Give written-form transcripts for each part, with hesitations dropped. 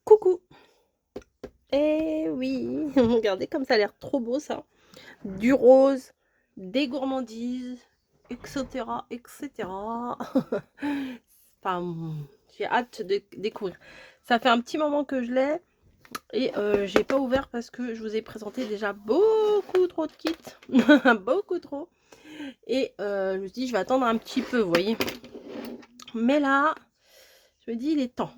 Coucou! Eh oui, regardez comme ça a l'air trop beau ça. Du rose, des gourmandises, etc. etc. Enfin, j'ai hâte de découvrir. Ça fait un petit moment que je l'ai et j'ai pas ouvert parce que je vous ai présenté déjà beaucoup trop de kits. Beaucoup trop. Et je me suis dit, je vais attendre un petit peu, vous voyez. Mais là, je me dis, il est temps.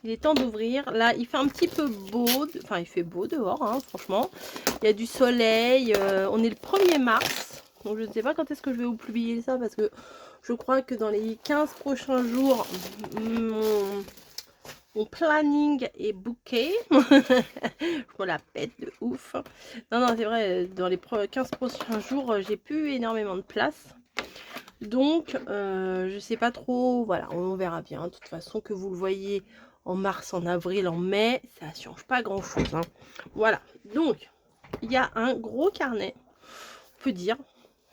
Il est temps d'ouvrir. Là, il fait un petit peu beau. Enfin, il fait beau dehors, hein, franchement. Il y a du soleil. On est le 1er mars. Donc, je ne sais pas quand est-ce que je vais vous publier ça. Parce que je crois que dans les 15 prochains jours, mon planning est booké. Je me la pète de ouf. Non, non, c'est vrai. Dans les 15 prochains jours, j'ai plus énormément de place. Donc, je sais pas trop. Voilà, on verra bien. De toute façon, que vous le voyez en mars, en avril, en mai, ça ne change pas grand chose, hein. Voilà, donc il y a un gros carnet, on peut dire,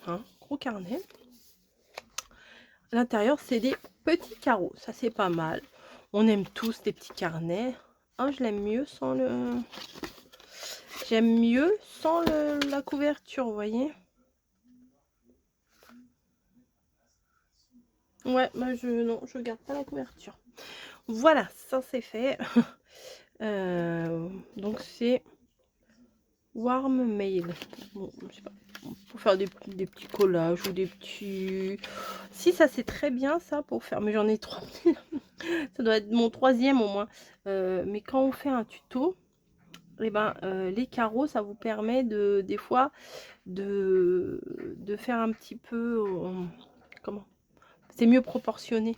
hein, gros carnet. À l'intérieur, c'est des petits carreaux, ça c'est pas mal. On aime tous les petits carnets. Oh, je l'aime mieux sans le... J'aime mieux sans la couverture, vous voyez. Ouais, bah non, je garde pas la couverture. Voilà, ça c'est fait. Donc c'est Warm Mail. Bon, je sais pas, pour faire des petits collages ou des petits... Si, ça c'est très bien ça pour faire, mais j'en ai 3000. Ça doit être mon 3e au moins. Mais quand on fait un tuto, et ben, les carreaux, ça vous permet de, des fois, de faire un petit peu... comment? C'est mieux proportionné.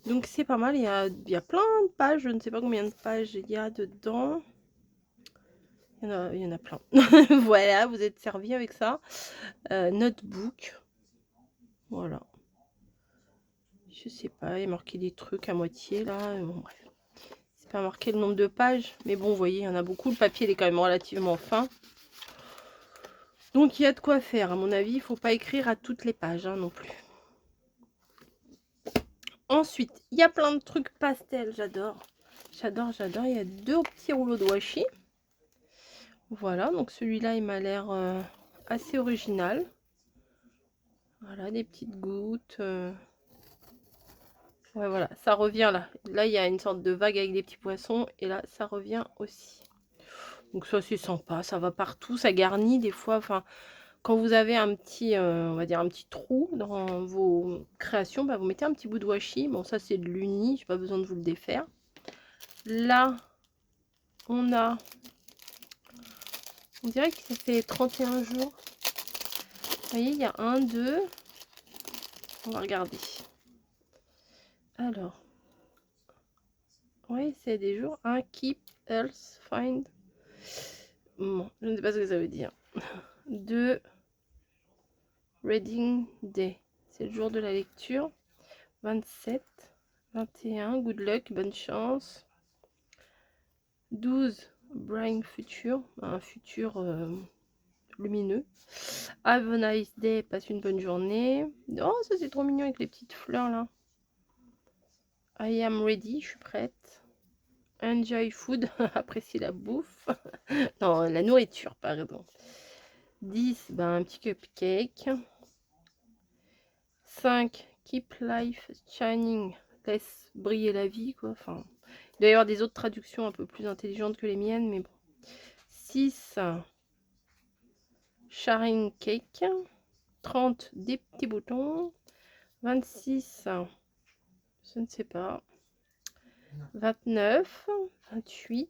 Donc c'est pas mal, il y a plein de pages, je ne sais pas combien de pages il y a dedans. Il y en a plein. Voilà, vous êtes servi avec ça. Notebook. Voilà. Je sais pas, il y a marqué des trucs à moitié là. Bon, bref. C'est pas marqué le nombre de pages. Mais bon, vous voyez, il y en a beaucoup. Le papier il est quand même relativement fin. Donc il y a de quoi faire. À mon avis, il faut pas écrire à toutes les pages, hein, non plus. Ensuite, il y a plein de trucs pastels. J'adore. J'adore, j'adore. Il y a 2 petits rouleaux de washi. Voilà, donc celui-là, il m'a l'air assez original. Voilà, des petites gouttes. Ouais, voilà, ça revient là. Là, il y a une sorte de vague avec des petits poissons. Et là, ça revient aussi. Donc ça, c'est sympa. Ça va partout. Ça garnit des fois. Enfin, quand vous avez un petit, on va dire un petit trou dans vos créations, bah, vous mettez un petit bout de washi. Bon, ça, c'est de l'uni. J'ai pas besoin de vous le défaire. Là, on a... On dirait que ça fait 31 jours. Vous voyez, il y a 1, 2... On va regarder. Alors... Oui, c'est des jours. Un keep, else, find. Bon, je ne sais pas ce que ça veut dire. 2, reading day. C'est le jour de la lecture. 27, 21, good luck, bonne chance. 12, bright future, un futur lumineux. Have a nice day, passe une bonne journée. Oh, ça c'est trop mignon avec les petites fleurs là. I am ready, je suis prête. Enjoy food, apprécie la bouffe. Non, la nourriture, pardon. 10, ben, un petit cupcake. 5, keep life shining, laisse briller la vie, quoi. Enfin, il doit y avoir des autres traductions un peu plus intelligentes que les miennes, mais bon. 6, sharing cake. 30, des petits boutons. 26, je ne sais pas. 29, 28.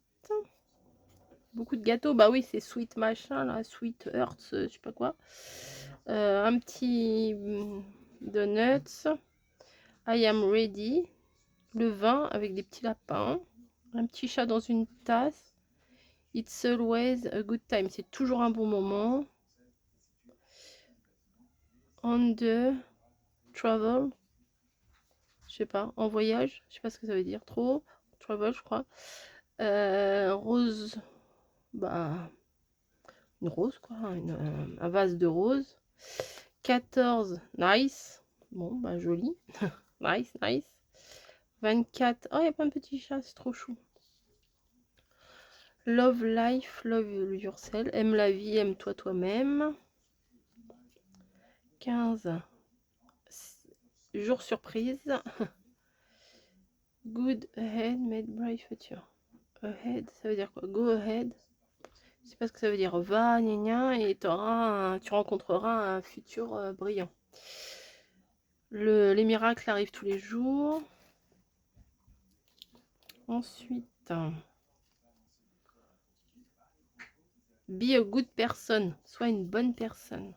Beaucoup de gâteaux, bah oui, c'est sweet machin, là, sweet earth, je sais pas quoi. Un petit donuts. I am ready. Le vin avec des petits lapins. Un petit chat dans une tasse. It's always a good time. C'est toujours un bon moment. On the travel. Je sais pas. En voyage. Je sais pas ce que ça veut dire. Trop. Travel, je crois. Rose. Bah. Une rose, quoi. Un vase de rose. 14. Nice. Bon, bah, joli. Nice, nice. 24. Oh, il y a plein de petits chats, c'est trop chou. Love life, love yourself. Aime la vie, aime-toi toi-même. 15. Jour surprise. Good ahead, made bright future. Ahead, ça veut dire quoi? Go ahead. Je sais pas ce que ça veut dire. Va, gna gna, et tu rencontreras un futur brillant. Les miracles arrivent tous les jours. Ensuite, be a good person. Sois une bonne personne.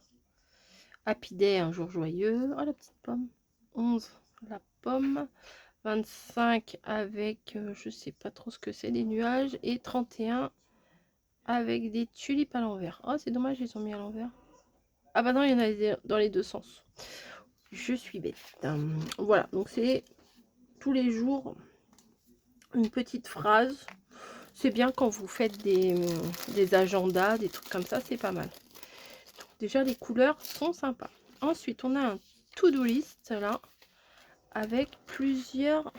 Happy day, un jour joyeux. Oh, la petite pomme. 11, la pomme. 25 avec, je sais pas trop ce que c'est, des nuages. Et 31 avec des tulipes à l'envers. Oh, c'est dommage, ils ont mis à l'envers. Ah bah non, il y en a dans les deux sens. Je suis bête. Voilà, donc c'est tous les jours une petite phrase. C'est bien quand vous faites des agendas, des trucs comme ça, c'est pas mal. Donc, déjà, les couleurs sont sympas. Ensuite, on a un to-do list là, avec plusieurs...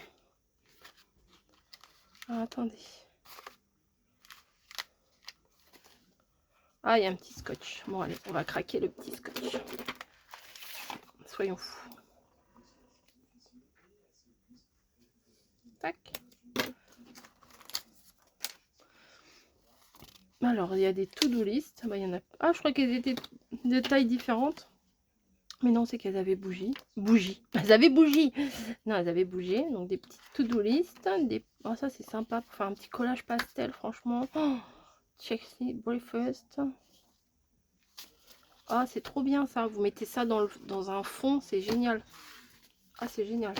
Ah, attendez. Ah, il y a un petit scotch. Bon, allez, on va craquer le petit scotch. Soyons fous. Tac. Alors, il y a des to-do list. Bah, il y en a... Ah, je crois qu'elles étaient de tailles différentes. Mais non, c'est qu'elles avaient bougie. Bougie. Elles avaient bougie. Non, elles avaient bougé. Donc, des petites to-do list. Des... Oh, ça, c'est sympa pour faire un petit collage pastel, franchement. Oh, check breakfast. Ah, c'est trop bien, ça. Vous mettez ça dans un fond. C'est génial. Ah, c'est génial.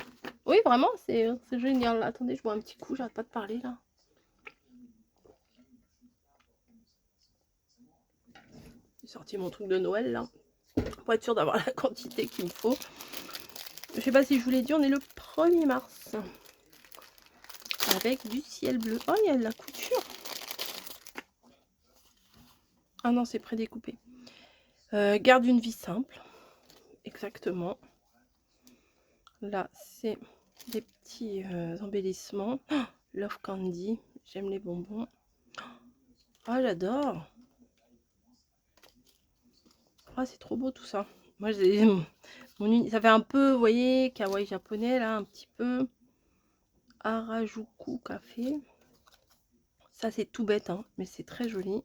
Oui, vraiment, c'est génial. Attendez, je bois un petit coup. J'arrête pas de parler, là. J'ai sorti mon truc de Noël, là. Pour être sûr d'avoir la quantité qu'il me faut. Je sais pas si je vous l'ai dit, on est le 1er mars. Avec du ciel bleu. Oh, il y a de la couture. Ah non, c'est prédécoupé. Garde une vie simple. Exactement. Là, c'est des petits embellissements. Oh, Love Candy. J'aime les bonbons. Ah, j'adore. Ah, c'est trop beau tout ça. Moi, ça fait un peu, vous voyez, kawaii japonais, là, un petit peu. Harajuku café. Ça, c'est tout bête, hein, mais c'est très joli.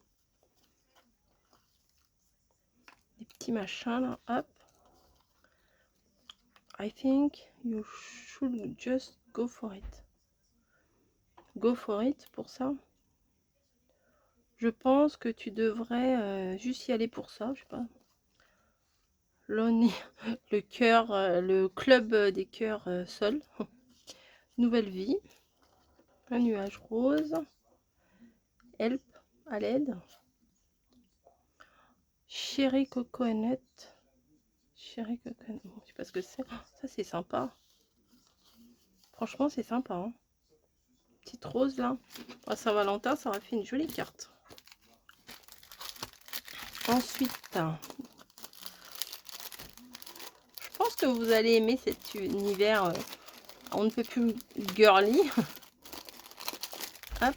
Des petits machins, là, hop. I think you should just go for it. Go for it, pour ça. Je pense que tu devrais juste y aller pour ça, je sais pas. Le cœur, le club des cœurs sol. Nouvelle vie. Un nuage rose. Help, à l'aide. Chéri coconut. Chéri coconut. Je sais pas ce que c'est. Oh, ça, c'est sympa. Franchement, c'est sympa. Hein. Petite rose là. À Saint-Valentin, ça aurait fait une jolie carte. Ensuite, je pense que vous allez aimer cet univers. On ne peut plus girly. Hop.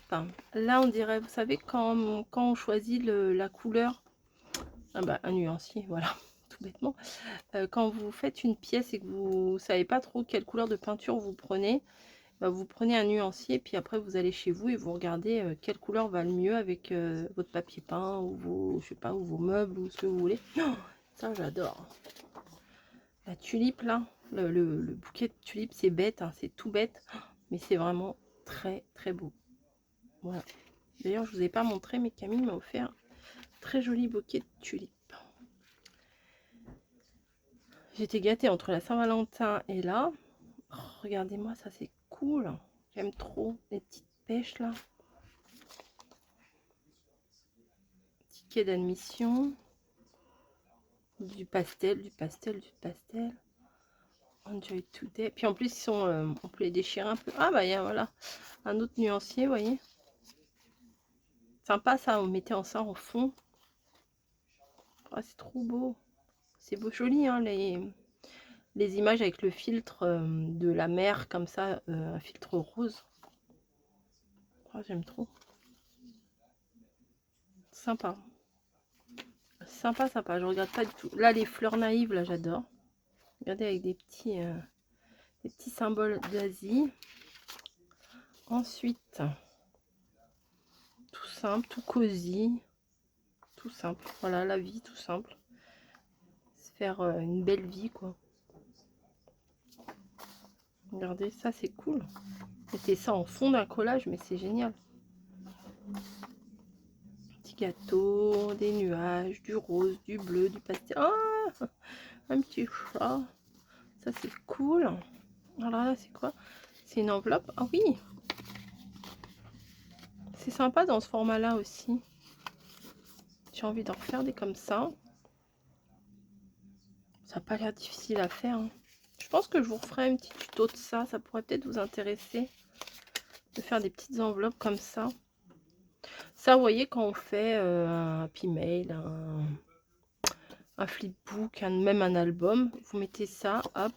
Là, on dirait, vous savez, quand on choisit la couleur. Ah bah, un nuancier, voilà. Tout bêtement. Quand vous faites une pièce et que vous savez pas trop quelle couleur de peinture vous prenez, bah, vous prenez un nuancier, puis après vous allez chez vous et vous regardez quelle couleur va le mieux avec votre papier peint ou vos, je sais pas, ou vos meubles ou ce que vous voulez. Oh, ça j'adore. La tulipe là, le bouquet de tulipes, c'est bête, hein, c'est tout bête, mais c'est vraiment très très beau. Voilà. D'ailleurs, je vous ai pas montré, mais Camille m'a offert un très joli bouquet de tulipes. J'étais gâtée entre la Saint-Valentin et là. Oh, regardez-moi, ça c'est cool. J'aime trop les petites pêches là. Ticket d'admission. Du pastel, du pastel, du pastel. Enjoy today. Puis en plus, ils sont, on peut les déchirer un peu. Ah bah, il y a voilà, un autre nuancier, vous voyez. Sympa ça, on mettait ça en fond. Oh, c'est trop beau. C'est beau, joli, hein, les les images avec le filtre de la mer, comme ça, un filtre rose. Oh, j'aime trop. Sympa. Sympa, sympa. Je regarde pas du tout. Là, les fleurs naïves, là, j'adore. Regardez, avec des petits symboles d'Asie. Ensuite, tout simple, tout cosy. Tout simple. Voilà, la vie, tout simple. Se faire une belle vie, quoi. Regardez, ça, c'est cool. Mettez ça en fond d'un collage, mais c'est génial. Petit gâteau, des nuages, du rose, du bleu, du pastel. Ah, un petit chat. Ça, c'est cool. Alors là, c'est quoi? C'est une enveloppe. Ah oui, c'est sympa dans ce format-là aussi. J'ai envie d'en refaire des comme ça. Ça n'a pas l'air difficile à faire, hein. Je pense que je vous referai un petit tuto de ça. Ça pourrait peut-être vous intéresser. De faire des petites enveloppes comme ça. Ça, vous voyez, quand on fait un happy mail, un flipbook, même un album, vous mettez ça, hop.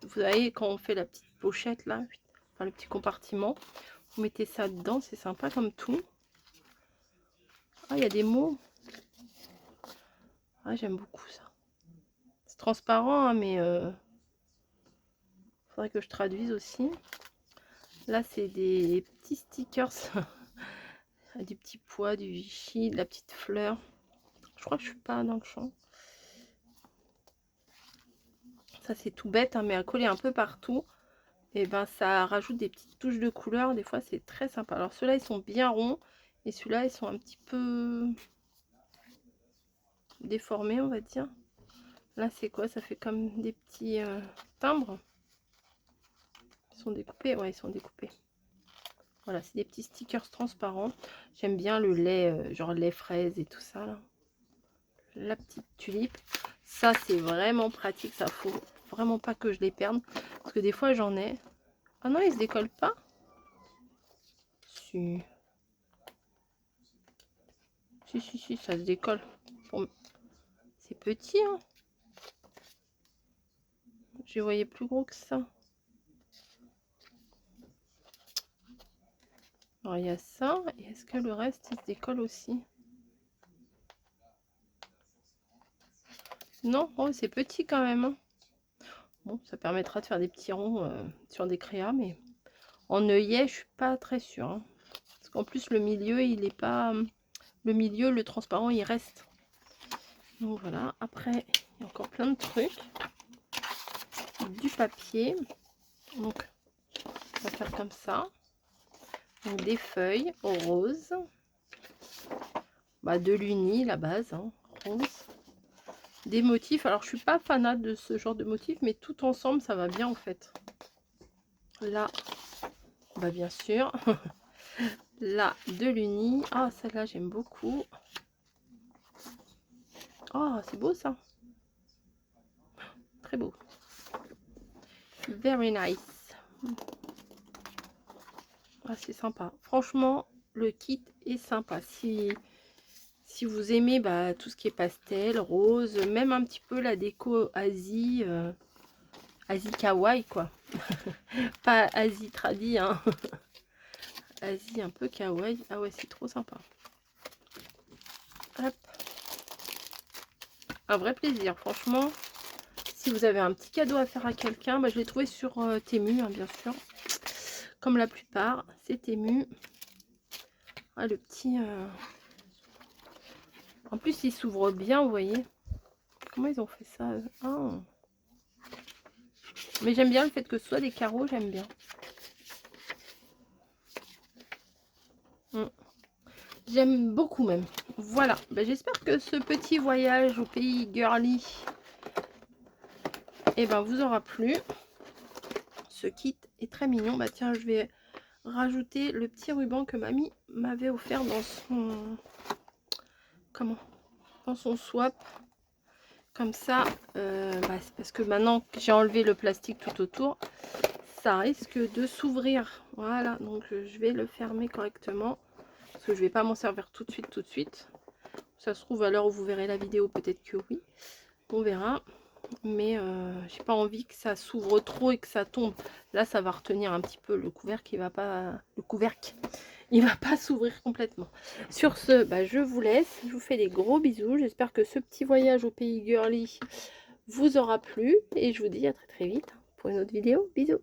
Vous voyez, quand on fait la petite pochette là, enfin le petit compartiment, vous mettez ça dedans, c'est sympa comme tout. Ah, il y a des mots. Ah, j'aime beaucoup ça. C'est transparent, hein, mais faudrait que je traduise aussi. Là, c'est des petits stickers. Du petit pois, du Vichy, de la petite fleur. Je crois que je suis pas dans le champ. Ça, c'est tout bête, hein, mais à coller un peu partout. Et ben, ça rajoute des petites touches de couleur. Des fois, c'est très sympa. Alors, ceux-là, ils sont bien ronds. Et ceux-là, ils sont un petit peu déformés, on va dire. Là, c'est quoi? Ça fait comme des petits timbres. Ils sont découpés? Ouais, ils sont découpés. Voilà, c'est des petits stickers transparents. J'aime bien le lait, genre lait fraise et tout ça, là. La petite tulipe. Ça, c'est vraiment pratique. Ça, faut vraiment pas que je les perde. Parce que des fois, j'en ai. Ah non, ils se décollent pas? Si. Si, ça se décolle. Bon, c'est petit, hein. Je voyais plus gros que ça. Alors, il y a ça. Et est-ce que le reste, il se décolle aussi? Non, oh, c'est petit quand même, hein. Bon, ça permettra de faire des petits ronds sur des créas, mais en œillet, je suis pas très sûre, hein. Parce qu'en plus, le milieu, il est pas... Le milieu, le transparent, il reste. Donc voilà. Après, il y a encore plein de trucs. Du papier. Donc, on va faire comme ça. Donc, des feuilles roses. Bah, de l'uni, la base, hein, rose. Des motifs. Alors, je suis pas fanat de ce genre de motifs, mais tout ensemble, ça va bien en fait. Là, bah bien sûr. Là, de l'uni. Ah, celle-là, j'aime beaucoup. Oh, c'est beau ça. Très beau. Very nice. Ah, c'est sympa. Franchement, le kit est sympa. Si vous aimez bah, tout ce qui est pastel, rose, même un petit peu la déco Asie, Asie kawaii quoi. Pas Asie tradi, hein. Asie un peu kawaii. Ah ouais, c'est trop sympa. Hop. Un vrai plaisir, franchement. Si vous avez un petit cadeau à faire à quelqu'un, bah, je l'ai trouvé sur Temu, hein, bien sûr. Comme la plupart, c'est Temu. Ah, le petit... En plus, il s'ouvre bien, vous voyez. Comment ils ont fait ça? Ah. Mais j'aime bien le fait que ce soit des carreaux, j'aime bien. J'aime beaucoup même. Voilà, ben, j'espère que ce petit voyage au pays girly ben, vous aura plu. Ce kit est très mignon. Bah tiens, je vais rajouter le petit ruban que mamie m'avait offert dans son... Comment? Dans son swap. Comme ça, bah, c'est parce que maintenant que j'ai enlevé le plastique tout autour, ça risque de s'ouvrir. Voilà, donc je vais le fermer correctement. Parce que je vais pas m'en servir tout de suite. Ça se trouve à l'heure où vous verrez la vidéo, peut-être que oui. On verra. Mais j'ai pas envie que ça s'ouvre trop et que ça tombe. Là, ça va retenir un petit peu le couvercle, il va pas... Le couvercle, il va pas s'ouvrir complètement. Sur ce, bah, je vous laisse. Je vous fais des gros bisous. J'espère que ce petit voyage au pays girly vous aura plu. Et je vous dis à très très vite pour une autre vidéo. Bisous.